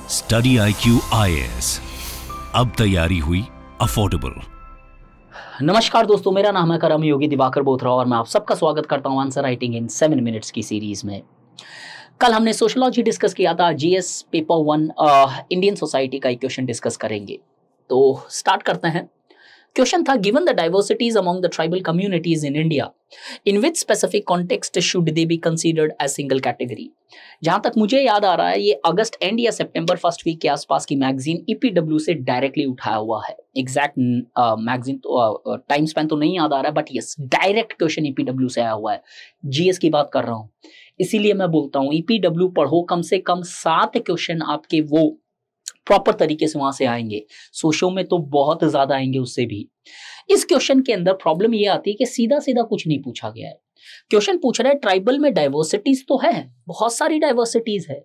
Study IQ IAS, अब तैयारी हुई अफोर्डेबल। नमस्कार दोस्तों, मेरा नाम है करम योगी दिवाकर बोथरा और मैं आप सबका स्वागत करता हूं आंसर राइटिंग इन 7 मिनट्स की सीरीज में। कल हमने सोशियोलॉजी डिस्कस किया था, जीएस पेपर 1 इंडियन सोसाइटी का एक क्वेश्चन डिस्कस करेंगे। तो स्टार्ट करते हैं। क्वेश्चन था, given the diversities among the tribal communities in India, in which specific context should they be considered as single category. जहां तक मुझे याद आ रहा है, ये अगस्त एंड या सितंबर फर्स्ट वीक के आसपास की मैगजीन ईपीडब्ल्यू से डायरेक्टली उठाया हुआ है। एग्जैक्ट मैगजीन तो टाइम स्पैन तो नहीं याद आ रहा है, but yes, direct question EPW से आया हुआ है। जीएस की बात कर रहा हूं, इसीलिए मैं बोलता हूं ईपीडब्ल्यू पढ़ो, कम से कम 7 क्वेश्चन आपके वो प्रॉपर तरीके से वहां से आएंगे। सोशो में तो बहुत ज्यादा आएंगे उससे भी। इस क्वेश्चन के अंदर प्रॉब्लम ये आती है कि सीधा सीधा कुछ नहीं पूछा गया है। क्वेश्चन पूछ रहा है ट्राइबल में डाइवर्सिटीज तो है, बहुत सारी डाइवर्सिटीज है,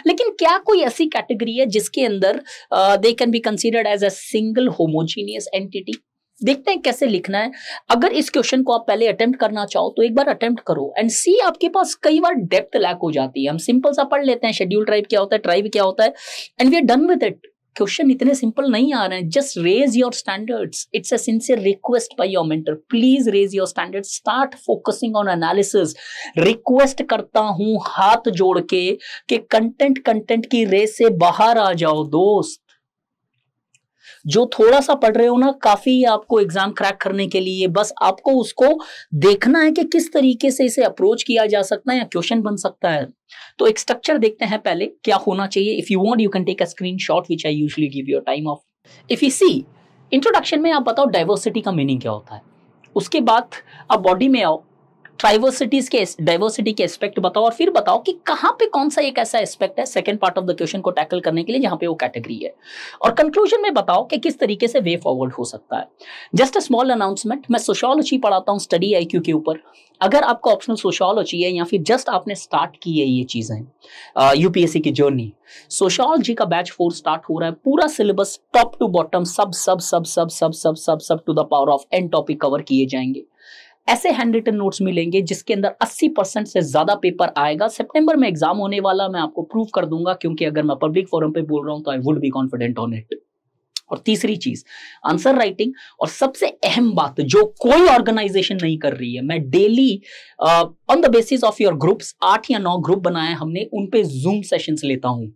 लेकिन क्या कोई ऐसी कैटेगरी है जिसके अंदर they can be considered as a single homogeneous entity. देखते हैं कैसे लिखना है। अगर इस क्वेश्चन को आप पहले अटेम्प्ट करना चाहो तो एक बार अटेम्प्ट करो एंड सी। आपके पास कई बार डेप्थ लैक हो जाती है। हम सिंपल सा पढ़ लेते हैं, शेड्यूल ट्राइब क्या होता है, ट्राइब क्या होता है, and we are done with it. Question इतने सिंपल नहीं आ रहे हैं। Just raise your standards. It's a sincere request by your mentor, please raise your standards, start focusing on analysis. Request करता हूं हाथ जोड़ के कि कंटेंट की रेस से बाहर आ जाओ दोस्त। जो थोड़ा सा पढ़ रहे हो ना, काफी आपको एग्जाम क्रैक करने के लिए, बस आपको उसको देखना है कि किस तरीके से इसे अप्रोच किया जा सकता है या क्वेश्चन बन सकता है। तो एक स्ट्रक्चर देखते हैं पहले क्या होना चाहिए। If you want you can take a screenshot which I usually give you time off. If you see introduction में आप बताओ डाइवर्सिटी का मीनिंग क्या होता है, उसके बाद आप बॉडी में आओ, डाइवर्सिटी के एस्पेक्ट बताओ, और फिर बताओ कि कहां पे कौन सा एक ऐसा एस्पेक्ट है second part of the question को टैकल करने के लिए जहां पे वो कैटेगरी है, और कंक्लूजन में बताओ कि किस तरीके से वे फॉरवर्ड हो सकता है। जस्ट अ स्मॉल अनाउंसमेंट, मैं सोशियोलॉजी पढ़ाता हूं स्टडी IQ के ऊपर। अगर आपका ऑप्शनल सोशियोलॉजी है या फिर जस्ट आपने स्टार्ट की है ये चीजें यूपीएससी की जर्नी, सोशियोलॉजी का बैच 4 स्टार्ट हो रहा है। पूरा सिलेबस टॉप टू बॉटम सब सब सब सब सब सब सब सब to the power of n topic cover किए जाएंगे। ऐसे हैंड रिटन नोट्स मिलेंगे जिसके अंदर 80% से ज्यादा पेपर आएगा। सितंबर में एग्जाम होने वाला, मैं आपको प्रूव कर दूंगा, क्योंकि अगर मैं पब्लिक फोरम पे बोल रहा हूं तो आई would be confident on it. और तीसरी चीज आंसर राइटिंग, और सबसे अहम बात जो कोई ऑर्गेनाइजेशन नहीं कर रही है, मैं daily on the basis of your groups 8 या 9 ग्रुप बनाए हमने, उन पे जूम सेशंस लेता हूं,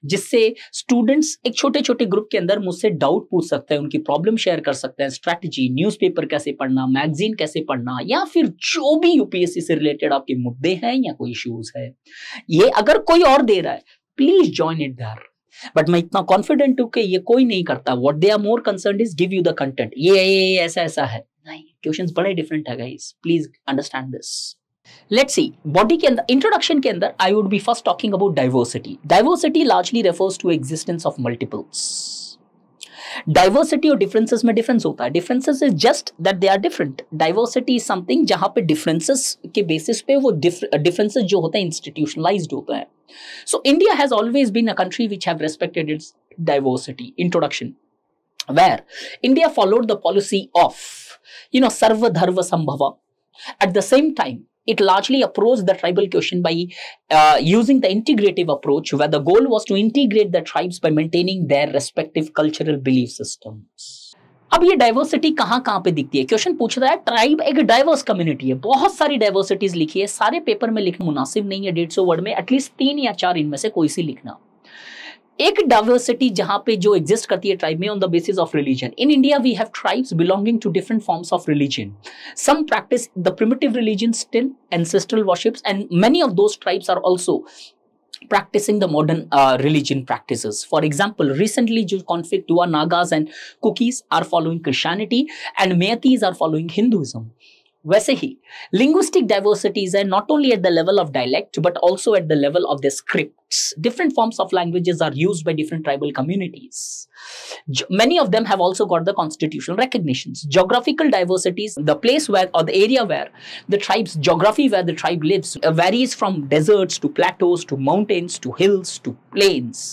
जिससे स्टूडेंट्स एक छोटे छोटे ग्रुप के अंदर मुझसे डाउट पूछ सकते हैं, उनकी प्रॉब्लम शेयर कर सकते हैं, स्ट्रैटेजी, न्यूज़पेपर कैसे पढ़ना, मैगजीन कैसे पढ़ना, या फिर जो भी यूपीएससी से रिलेटेड आपके मुद्दे हैं या कोई इश्यूज है, ये अगर कोई और दे रहा है please join it there. But मैं इतना कॉन्फिडेंट हूं कि ये कोई नहीं करता। What they are more concerned is give you the content, ये ऐसा ऐसा है। नहीं, क्वेश्चंस बड़े डिफरेंट है guys, please understand this. Let's see, body के अंदर इंट्रोडक्शन के अंदर I would be first talking about diversity. Diversity largely refers to existence of multiples. Diversity और डिफरेंसेस में डिफरेंस होता है। Differences is just that they are different. Diversity is something जहां पे डिफरेंसेस के बेसिस पे वो डिफरेंसेस जो होते हैं इंस्टीट्यूशनलाइज्ड होते हैं। So India has always been a country which have respected its diversity. Introduction, where India followed the policy of, Sarva Dharma Sambhava. At the same time, it largely approached the tribal question by using the integrative approach, where the goal was to integrate the tribes by maintaining their respective cultural belief systems. अब ये diversity कहां पे दिखती है? Question पूछ रहा है tribe एक डाइवर्स कम्युनिटी है, बहुत सारी डाइवर्सिटीज लिखी है, सारे पेपर में लिखना मुनासिब नहीं है 150 वर्ड में, एटलीस्ट 3 या 4 इनमें से कोई सी लिखना। एक डाइवर्सिटी जहां पे जो एग्जिस्ट करती है ट्राइब में on the basis of religion. In India we have tribes belonging to different forms of religion. Some practice the primitive religion still, ancestral worships, and many of those tribes are also practicing the modern religion practices. For example, recently जो conflict हुआ, Nagas and Kukis are following Christianity and Meiteis are following Hinduism. वैसे ही linguistic diversities are not only at the level of dialect but also at the level of the scripts. Different forms of languages are used by different tribal communities. Many of them have also got the constitutional recognitions. Geographical diversities, the place where or the area where the tribe's geography where the tribe lives varies from deserts to plateaus to mountains to hills to plains.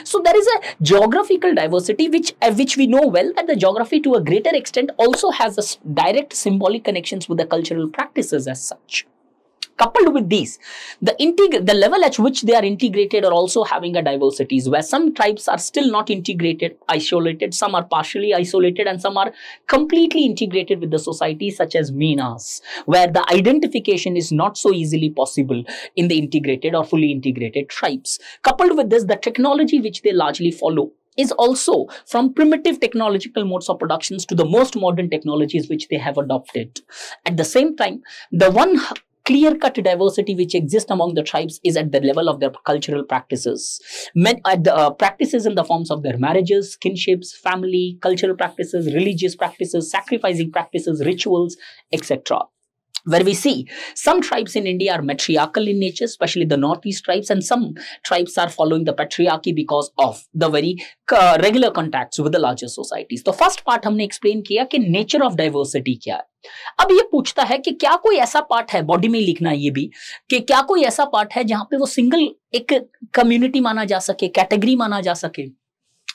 So there is a geographical diversity which we know well, that the geography to a greater extent also has a direct symbolic connections with the cultural practices as such. Coupled with these, the level at which they are integrated are also having a diversities, where some tribes are still not integrated, isolated, some are partially isolated, and some are completely integrated with the society, such as Minas, where the identification is not so easily possible in the integrated or fully integrated tribes. Coupled with this, the technology which they largely follow is also from primitive technological modes of productions to the most modern technologies which they have adopted. At the same time, the one clear-cut diversity which exists among the tribes is at the level of their cultural practices. Practices in the forms of their marriages, kinships, family, cultural practices, religious practices, sacrificing practices, rituals, etc. Where we see some tribes in India are matriarchal in nature, especially the northeast tribes, and some tribes are following the patriarchy because of the very regular contacts with the larger societies. तो first part हमने explain किया कि nature of diversity क्या है. अब ये पूछता है कि क्या कोई ऐसा पार्ट है, बॉडी में लिखना है ये भी, कि क्या कोई ऐसा पार्ट है जहां पे वो सिंगल एक कम्युनिटी माना जा सके, कैटेगरी माना जा सके.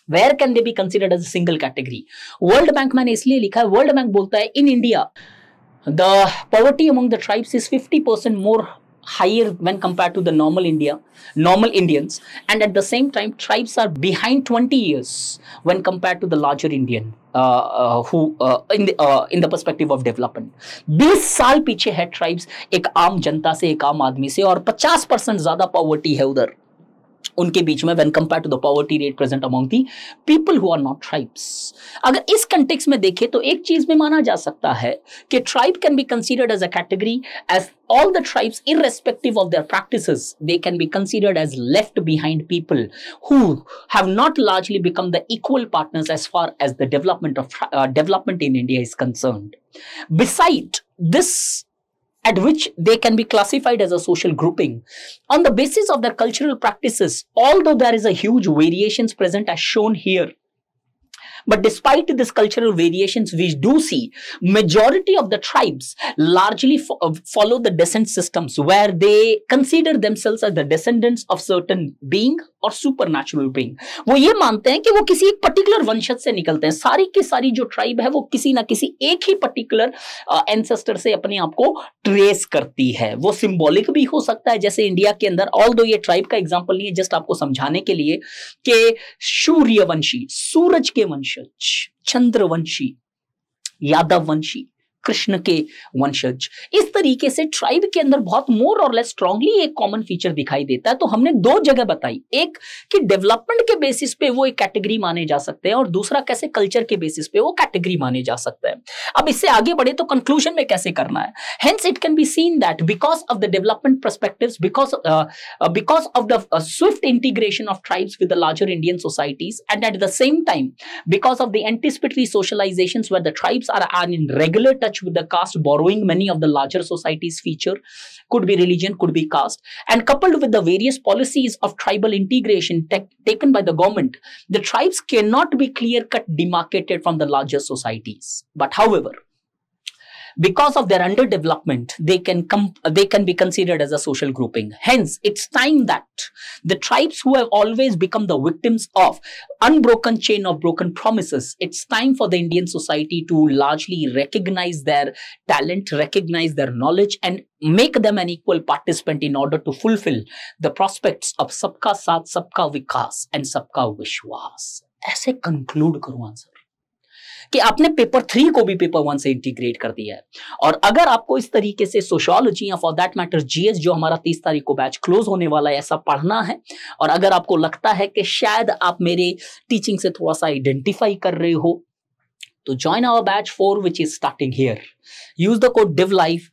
Where can they be considered as a single category? World bank मैंने इसलिए लिखा है, वर्ल्ड बैंक बोलता है in India the poverty among the tribes is 50% more higher when compared to the normal Indians, and at the same time tribes are behind 20 years when compared to the larger Indian in the perspective of development. 20 साल पीछे है tribes एक आम जनता से, एक आम आदमी से, और 50% ज्यादा पॉवर्टी है उधर उनके बीच में when compared to the poverty rate present among the people who are not tribes. अगर इस कंटेक्स्ट में देखें तो एक चीज में माना जा सकता है कि tribe can be considered as a category as all the tribes, irrespective of their practices, they can be considered as left behind people who have not largely become the equal partners as far as the development in India is concerned. Beside this, at which they can be classified as a social grouping on the basis of their cultural practices, although there is a huge variations present as shown here. But despite this cultural variations, we do see majority of the tribes largely follow the descent systems, where they consider themselves as the descendants of certain being or supernatural being. वो ये मानते हैं कि वो किसी एक particular वंशज से निकलते हैं. सारी की सारी जो ट्राइब है वो किसी ना किसी एक ही पर्टिकुलर एंसेस्टर से अपने आप को ट्रेस करती है. वो सिंबॉलिक भी हो सकता है, जैसे इंडिया के अंदर, ऑल्दो ये ट्राइब का एग्जांपल नहीं है, जस्ट आपको समझाने के लिए कि सूर्यवंशी, सूरज के वंशज, चंद्रवंशी, यादववंशी, कृष्ण के वंशज, इस तरीके से ट्राइब के अंदर बहुत मोर और लेस स्ट्रांगली एक कॉमन फीचर दिखाई देता है. तो हमने दो जगह बताई, एक कि डेवलपमेंट के बेसिस पे वो एक कैटेगरी माने जा सकते हैं, और दूसरा कैसे कल्चर के बेसिस पे वो कैटेगरी माने जा सकते हैं. अब इससे आगे बढ़े तो कंक्लूजन में कैसे करना है. Hence it can be seen that because of the development perspectives, because of the swift integration of tribes with the larger Indian societies, and at the same time because of the anticipatory socializations where the tribes are in regular touch with the caste, borrowing many of the larger societies feature, could be religion, could be caste, and coupled with the various policies of tribal integration taken by the government, the tribes cannot be clear-cut demarcated from the larger societies. But however, because of their underdevelopment, they can be considered as a social grouping. Hence, it's time that the tribes who have always become the victims of unbroken chain of broken promises, it's time for the Indian society to largely recognize their talent, recognize their knowledge, and make them an equal participant in order to fulfill the prospects of सबका साथ, सबका विकास and सबका विश्वास. ऐसे conclude करूं answer कि आपने paper 3 को भी पेपर 1 से इंटीग्रेट कर दिया है. और अगर आपको इस तरीके से सोशियोलॉजी या फॉर दैट मैटर जीएस, जो हमारा 30 तारीख को बैच क्लोज होने वाला है, ऐसा पढ़ना है, और अगर आपको लगता है कि शायद आप मेरे टीचिंग से थोड़ा सा आइडेंटिफाई कर रहे हो, तो join our batch 4 which is starting here. Use the code DIVLIFE.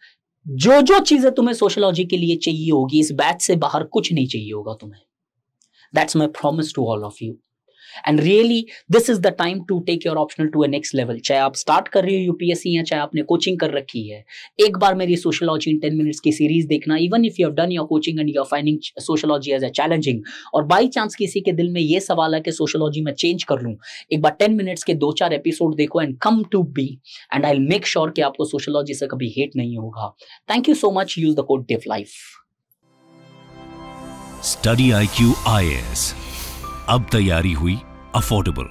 जो चीजें तुम्हें सोशियोलॉजी के लिए चाहिए होगी, इस बैच से बाहर कुछ नहीं चाहिए होगा तुम्हें. That's my promise to all of you. And really, this is the time to take your optional to a next level. चाहे आप स्टार्ट कर रहे हो यूपीएससी या चाहे आपने कोचिंग कर रखी है, एक बार मेरी सोशियोलॉजी इन 10 मिनट्स की सीरीज देखना. Even if you have done your coaching and you are finding sociology as a challenging, और बाई चांस किसी के दिल में ये सवाल है कि सोशियोलॉजी में चेंज कर लूं, एक बार 10 मिनट्स के 2-4 एपिसोड देखो and come to be, and I will make sure कि आपको सोशियोलॉजी से कभी हेट नहीं होगा. Thank you so much. Use the code DIVLIFE. StudyIQ IAS, अब तैयारी हुई अफोर्डेबल.